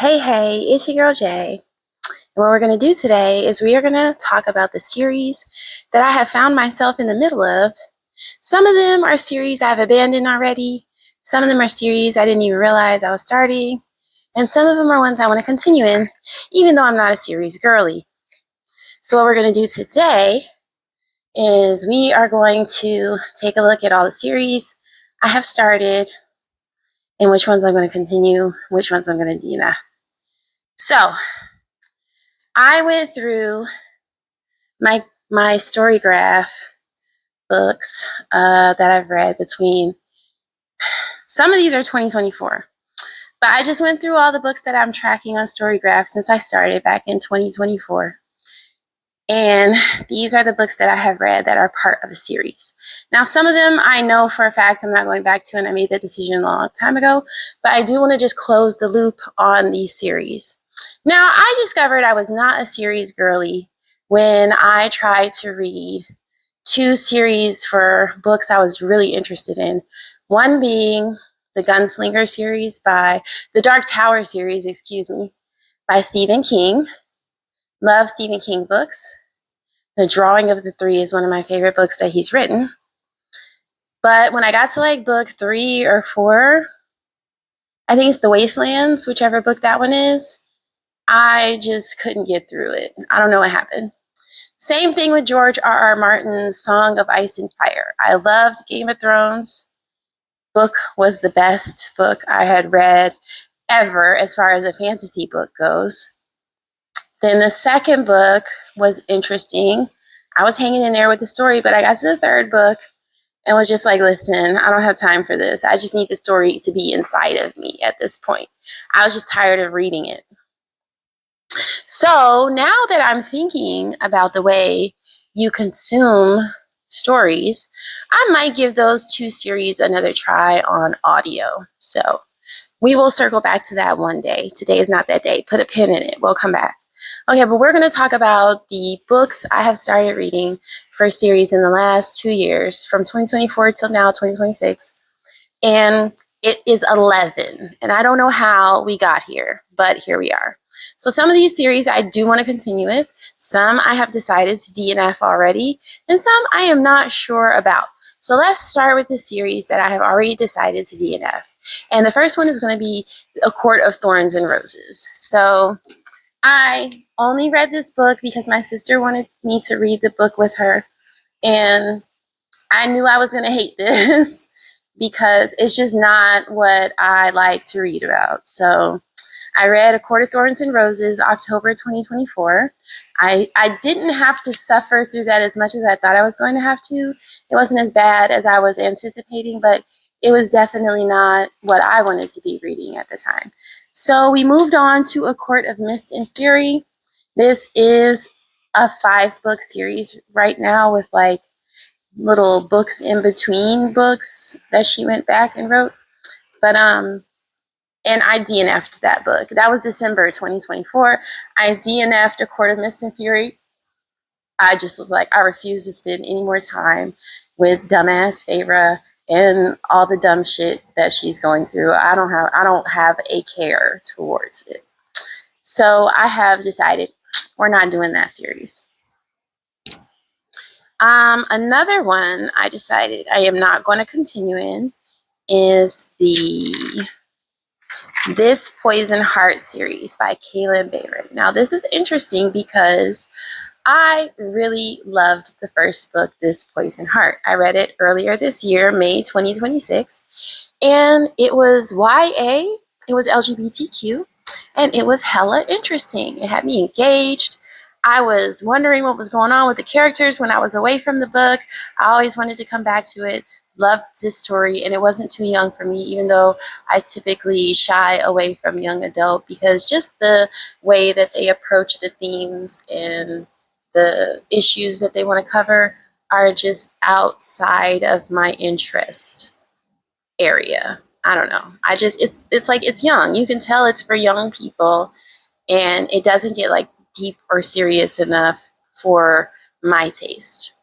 Hey, it's your girl Jay. And what we're going to do today is we are going to talk about the series that I have found myself in the middle of. Some of them are series I've abandoned already. Some of them are series I didn't even realize I was starting. And some of them are ones I want to continue in, even though I'm not a series girly. So what we're going to do today is we are going to take a look at all the series I have started and which ones I'm going to continue, which ones I'm going to DNF. So I went through my storygraph books that I've read between, some of these are 2024, but I just went through all the books that I'm tracking on storygraph since I started back in 2024. And these are the books that I have read that are part of a series. Now, some of them I know for a fact I'm not going back to, and I made that decision a long time ago, but I do want to just close the loop on these series. Now, I discovered I was not a series girly when I tried to read two series for books I was really interested in. One being the Gunslinger series the Dark Tower series, by Stephen King. Love Stephen King books. The Drawing of the Three is one of my favorite books that he's written. But when I got to like book 3 or 4, I think it's The Wastelands, whichever book that one is, I just couldn't get through it. I don't know what happened. Same thing with George R.R. Martin's Song of Ice and Fire. I loved Game of Thrones. Book was the best book I had read ever as far as a fantasy book goes. Then the second book was interesting. I was hanging in there with the story, but I got to the third book and was just like, listen, I don't have time for this. I just need the story to be inside of me at this point. I was just tired of reading it. So now that I'm thinking about the way you consume stories, I might give those two series another try on audio. So we will circle back to that one day. Today is not that day. Put a pin in it. We'll come back. Okay, but we're going to talk about the books I have started reading for a series in the last 2 years, from 2024 till now, 2026. And it is 11. And I don't know how we got here, but here we are. So some of these series I do want to continue with. Some I have decided to DNF already, and some I am not sure about. So let's start with the series that I have already decided to DNF. And the first one is going to be A Court of Thorns and Roses. So I only read this book because my sister wanted me to read the book with her. And I knew I was going to hate this because it's just not what I like to read about. So I read A Court of Thorns and Roses, October 2024. I didn't have to suffer through that as much as I thought I was going to have to. It wasn't as bad as I was anticipating, but it was definitely not what I wanted to be reading at the time. So we moved on to A Court of Mist and Fury. This is a 5-book series right now with like little books in between books that she went back and wrote. But and I DNF'd that book. That was December 2024. I DNF'd A Court of Mist and Fury. I just was like, I refuse to spend any more time with dumbass Feyre and all the dumb shit that she's going through. I don't have a care towards it. So I have decided we're not doing that series. Another one I decided I am not going to continue in is the This Poison Heart series by Kaylin Bayron. Now, this is interesting because I really loved the first book, This Poison Heart. I read it earlier this year, May 2026, and it was YA, it was LGBTQ, and it was hella interesting. It had me engaged. I was wondering what was going on with the characters when I was away from the book. I always wanted to come back to it. Loved this story, and it wasn't too young for me, even though I typically shy away from young adult, because just the way that they approach the themes and the issues that they want to cover are just outside of my interest area. I don't know. It's like it's young. You can tell it's for young people, and it doesn't get like deep or serious enough for my taste.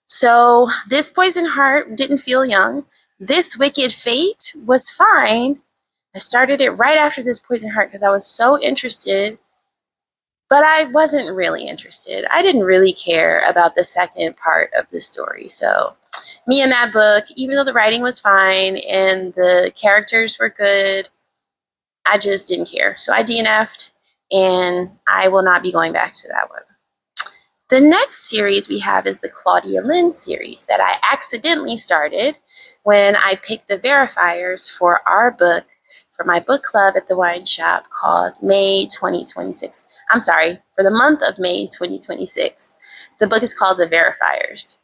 So This Poison Heart didn't feel young. This Wicked Fate was fine. I started it right after this Poison Heart because I was so interested, but I wasn't really interested. I didn't really care about the second part of the story. So me and that book, even though the writing was fine and the characters were good, I just didn't care. So I DNF'd, and I will not be going back to that one. The next series we have is the Claudia Lynn series that I accidentally started when I picked the verifiers for our book for my book club at the wine shop called May 2026. I'm sorry, for the month of May 2026. The book is called The Verifiers.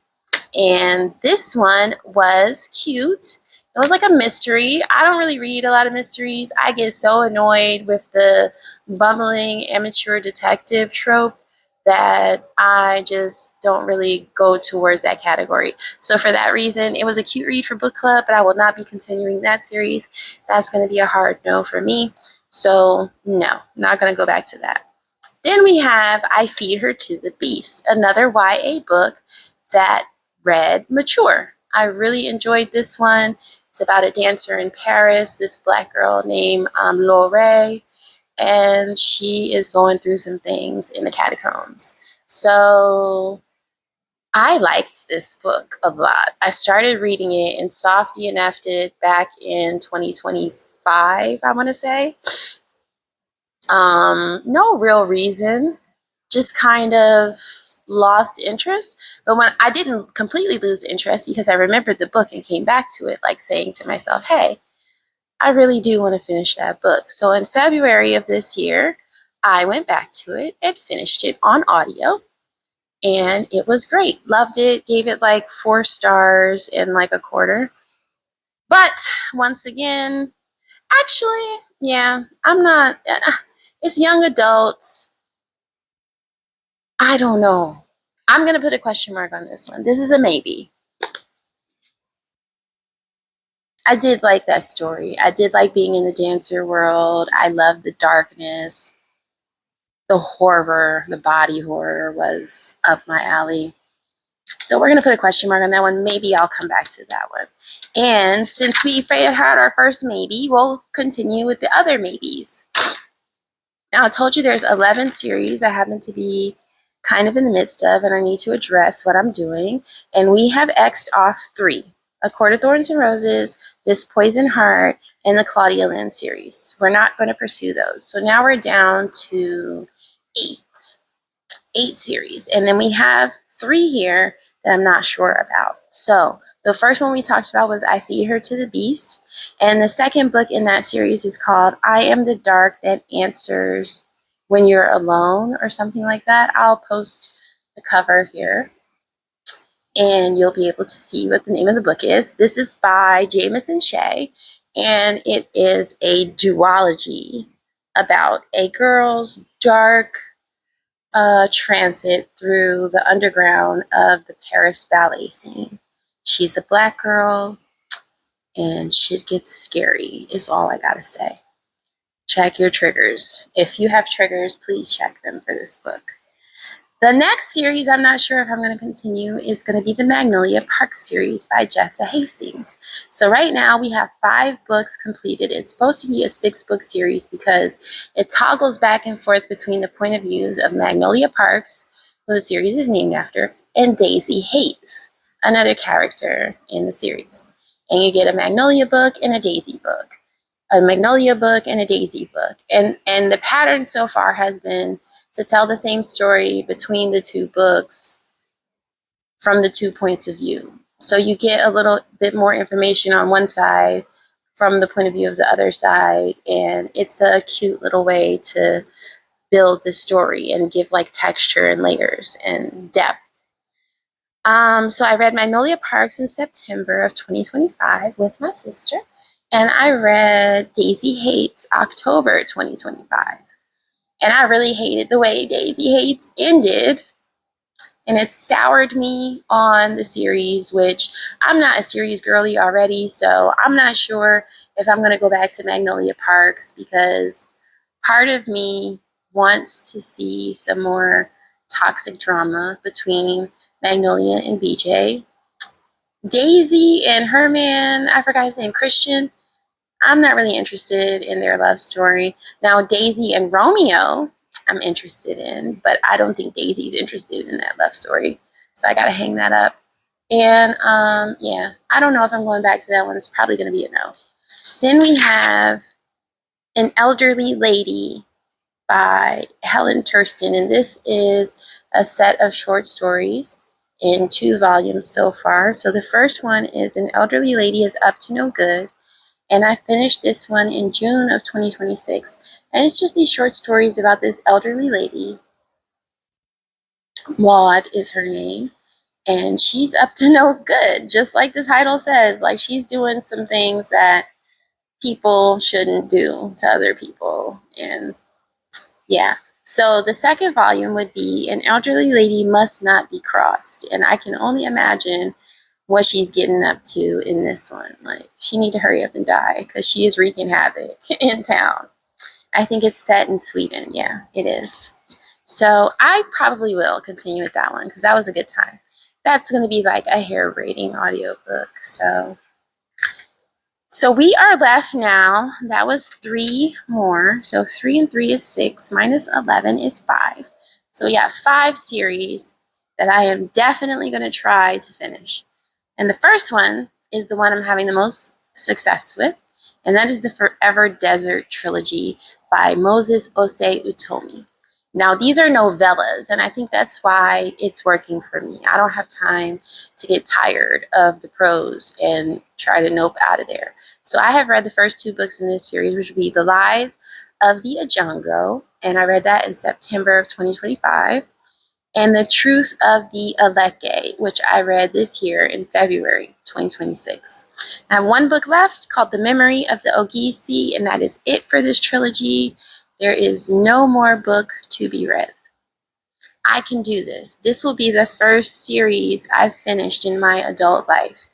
And this one was cute. It was like a mystery. I don't really read a lot of mysteries. I get so annoyed with the bumbling amateur detective trope that I just don't really go towards that category. So for that reason, it was a cute read for book club, but I will not be continuing that series. That's going to be a hard no for me. So no, not going to go back to that. Then we have I Feed Her to the Beast, another YA book that read mature. I really enjoyed this one. It's about a dancer in Paris, this black girl named Laure, and she is going through some things in the catacombs. So I liked this book a lot. I started reading it and soft DNF'd it back in 2025, I want to say. No real reason, just kind of lost interest. But when I didn't completely lose interest because I remembered the book and came back to it, like saying to myself, hey, I really do want to finish that book. So in February of this year, I went back to it and finished it on audio. And it was great. Loved it. Gave it like 4 stars and like a quarter. But once again, actually, yeah, I'm not. It's young adults. I don't know. I'm going to put a question mark on this one. This is a maybe. I did like that story. I did like being in the dancer world. I loved the darkness. The horror, the body horror was up my alley. So we're going to put a question mark on that one. Maybe I'll come back to that one. And since we had our first maybe, we'll continue with the other maybes. Now, I told you there's 11 series I happen to be kind of in the midst of, and I need to address what I'm doing. And we have X'd off 3. A Court of Thorns and Roses, this Poison Heart, and the Claudia Lynn series. We're not going to pursue those. So now we're down to 8. 8 series. And then we have 3 here that I'm not sure about. So the first one we talked about was I Feed Her to the Beast. And the second book in that series is called I Am the Dark That Answers When You're Alone, or something like that. I'll post the cover here and you'll be able to see what the name of the book is. This is by Jameson Shea, and it is a duology about a girl's dark transit through the underground of the Paris ballet scene. She's a black girl, and shit gets scary, is all I gotta say. Check your triggers. If you have triggers, please check them for this book. The next series, I'm not sure if I'm going to continue, is going to be the Magnolia Park series by Jessa Hastings. So right now we have 5 books completed. It's supposed to be a 6-book series because it toggles back and forth between the point of views of Magnolia Parks, who the series is named after, and Daisy Hayes, another character in the series. And you get a Magnolia book and a Daisy book, a Magnolia book and a Daisy book. And the pattern so far has been to tell the same story between the 2 books from the 2 points of view. So you get a little bit more information on one side from the point of view of the other side, and it's a cute little way to build the story and give like texture and layers and depth. So I read Magnolia Parks in September of 2025 with my sister, and I read Daisy Hates October 2025. And I really hated the way Daisy Hates ended. And it soured me on the series, which I'm not a series girly already. So I'm not sure if I'm going to go back to Magnolia Parks because part of me wants to see some more toxic drama between Magnolia and BJ. Daisy and her man, I forgot his name, Christian. I'm not really interested in their love story. Now, Daisy and Romeo, I'm interested in, but I don't think Daisy's interested in that love story. So I gotta hang that up. And yeah, I don't know if I'm going back to that one. It's probably gonna be a no. Then we have An Elderly Lady by Helen Tursten, and this is a set of short stories in 2 volumes so far. So the first one is An Elderly Lady is Up to No Good, and I finished this one in June of 2026. And it's just these short stories about this elderly lady. Maud is her name, and she's up to no good, just like the title says. Like, she's doing some things that people shouldn't do to other people. And yeah. So the second volume would be An Elderly Lady Must Not Be Crossed. And I can only imagine what she's getting up to in this one. Like, she need to hurry up and die because she is wreaking havoc in town. I think it's set in Sweden. Yeah, it is. So I probably will continue with that one because that was a good time. That's going to be like a hair braiding audiobook. So we are left now. That was 3 more. So 3 and 3 is 6. Minus 11 is 5. So we have 5 series that I am definitely going to try to finish. And the first one is the one I'm having the most success with, and that is the Forever Desert trilogy by Moses Osei Utomi. Now, these are novellas, and I think that's why it's working for me. I don't have time to get tired of the prose and try to nope out of there. So I have read the first 2 books in this series, which would be The Lies of the Ajango, and I read that in September of 2025, and The Truth of the Aleke, which I read this year in February 2026. I have 1 book left called The Memory of the Ogisi, and that is it for this trilogy. There is no more book to be read. I can do this. This will be the first series I've finished in my adult life,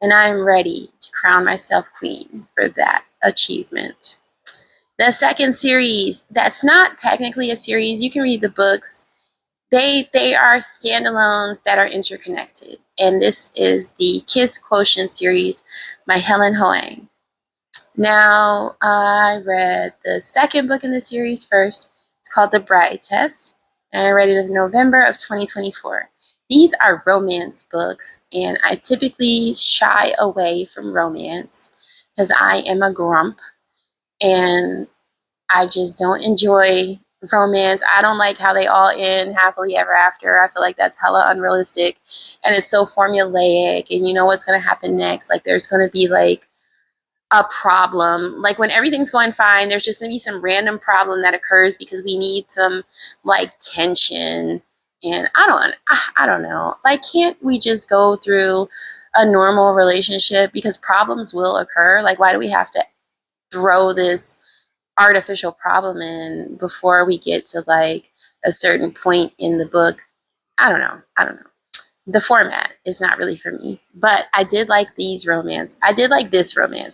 and I'm ready to crown myself queen for that achievement. The second series, that's not technically a series. You can read the books. They are standalones that are interconnected. And this is the Kiss Quotient series by Helen Hoang. Now, I read the second book in the series first. It's called The Bride Test, and I read it in November of 2024. These are romance books, and I typically shy away from romance because I am a grump, and I just don't enjoy romance. I don't like how they all end happily ever after. I feel like that's hella unrealistic, and it's so formulaic, and you know what's going to happen next. Like, there's going to be like a problem. Like, when everything's going fine, there's just going to be some random problem that occurs because we need some like tension. And I don't know. Like, can't we just go through a normal relationship, because problems will occur? Like, why do we have to throw this artificial problem in before we get to like a certain point in the book? I don't know. The format is not really for me, but I did like this romance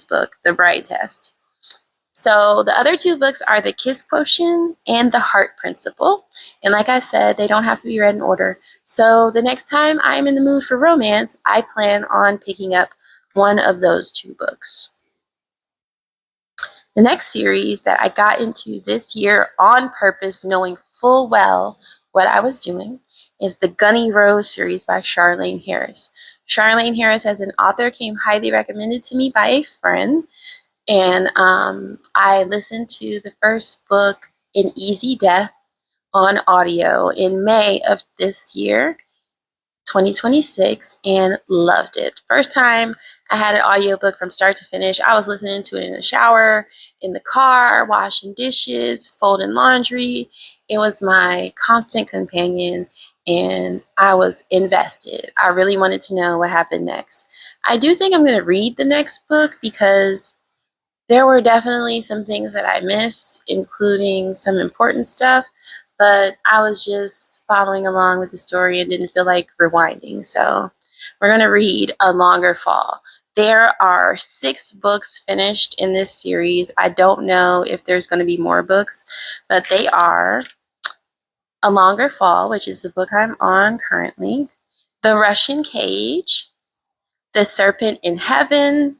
book, The Bride Test. So the other 2 books are The Kiss Quotient and The Heart Principle. And like I said, they don't have to be read in order. So the next time I'm in the mood for romance, I plan on picking up one of those 2 books. The next series that I got into this year on purpose, knowing full well what I was doing, is the Gunnie Rose series by Charlaine Harris. Charlaine Harris, as an author, came highly recommended to me by a friend, and I listened to the first book, In Easy Death, on audio in May of this year, 2026, and loved it. First time I had an audiobook from start to finish. I was listening to it in the shower, in the car, washing dishes, folding laundry. It was my constant companion, and I was invested. I really wanted to know what happened next. I do think I'm going to read the next book because there were definitely some things that I missed, including some important stuff, but I was just following along with the story and didn't feel like rewinding. So we're going to read A Longer Fall. There are 6 books finished in this series. I don't know if there's going to be more books, but they are A Longer Fall, which is the book I'm on currently, The Russian Cage, The Serpent in Heaven,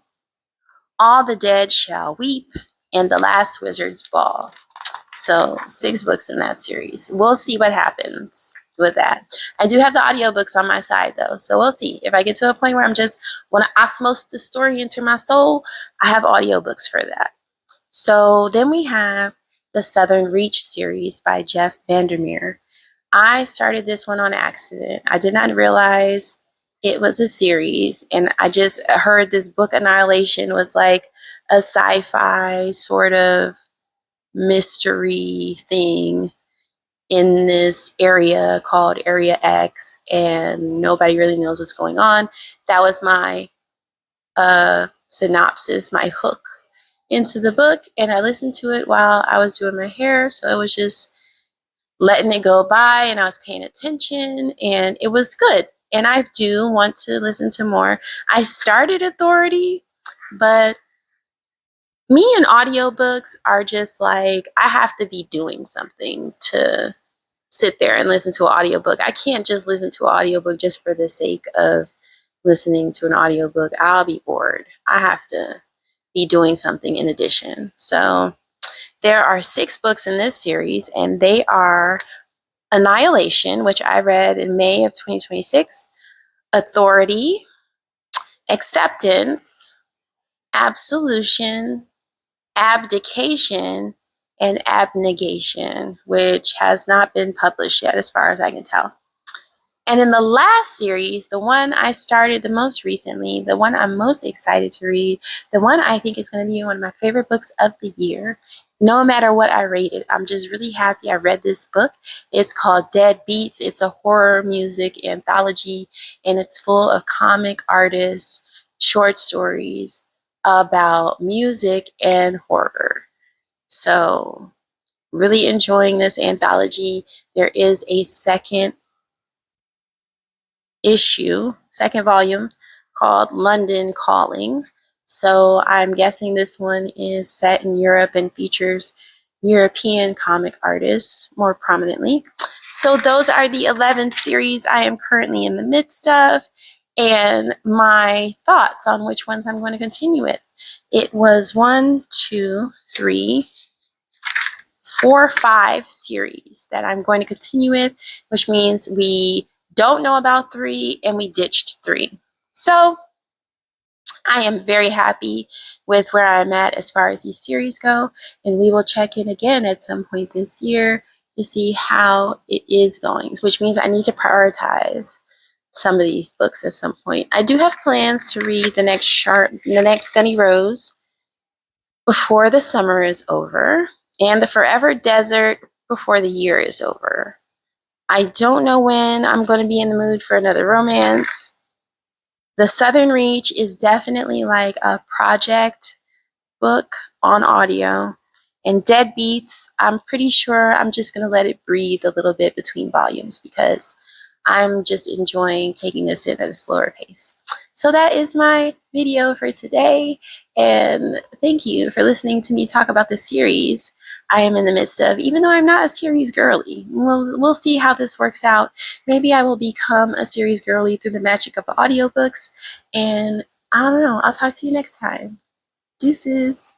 All the Dead Shall Weep, and The Last Wizard's Ball. So 6 books in that series. We'll see what happens with that. I do have the audiobooks on my side though, so we'll see. If I get to a point where I'm just want to osmose the story into my soul, I have audiobooks for that. So then we have the Southern Reach series by Jeff Vandermeer. I started this one on accident. I did not realize it was a series, and I just heard this book Annihilation was like a sci-fi sort of mystery thing in this area called Area X, and nobody really knows what's going on. That was my synopsis, my hook into the book, and I listened to it while I was doing my hair, so it was just letting it go by, and I was paying attention, and it was good. And I do want to listen to more. I started Authority, but me and audiobooks are just like, I have to be doing something to sit there and listen to an audiobook. I can't just listen to an audiobook just for the sake of listening to an audiobook. I'll be bored. I have to be doing something in addition. So there are 6 books in this series, and they are Annihilation, which I read in May of 2026, Authority, Acceptance, Absolution, Abdication, and Abnegation, which has not been published yet as far as I can tell. And in the last series, the one I started the most recently, the one I'm most excited to read, the one I think is going to be one of my favorite books of the year, no matter what I rate it, I'm just really happy I read this book. It's called Dead Beats. It's a horror music anthology, and it's full of comic artists, short stories about music and horror. So, really enjoying this anthology. There is a second second volume called London Calling. So I'm guessing this one is set in Europe and features European comic artists more prominently. So those are the 11 series I am currently in the midst of, and my thoughts on which ones I'm going to continue with. It was 1, 2, 3, 4, 5 series that I'm going to continue with, which means we don't know about 3 and we ditched 3. So I am very happy with where I'm at as far as these series go, and we will check in again at some point this year to see how it is going, which means I need to prioritize some of these books at some point. I do have plans to read the next Gunnie Rose before the summer is over, and The Forever Desert before the year is over. I don't know when I'm going to be in the mood for another romance. The Southern Reach is definitely like a project book on audio. And Dead Beats, I'm pretty sure I'm just going to let it breathe a little bit between volumes because I'm just enjoying taking this in at a slower pace. So that is my video for today, and thank you for listening to me talk about the series I am in the midst of, even though I'm not a series girly. We'll see how this works out. Maybe I will become a series girly through the magic of audiobooks, and I don't know. I'll talk to you next time. Deuces.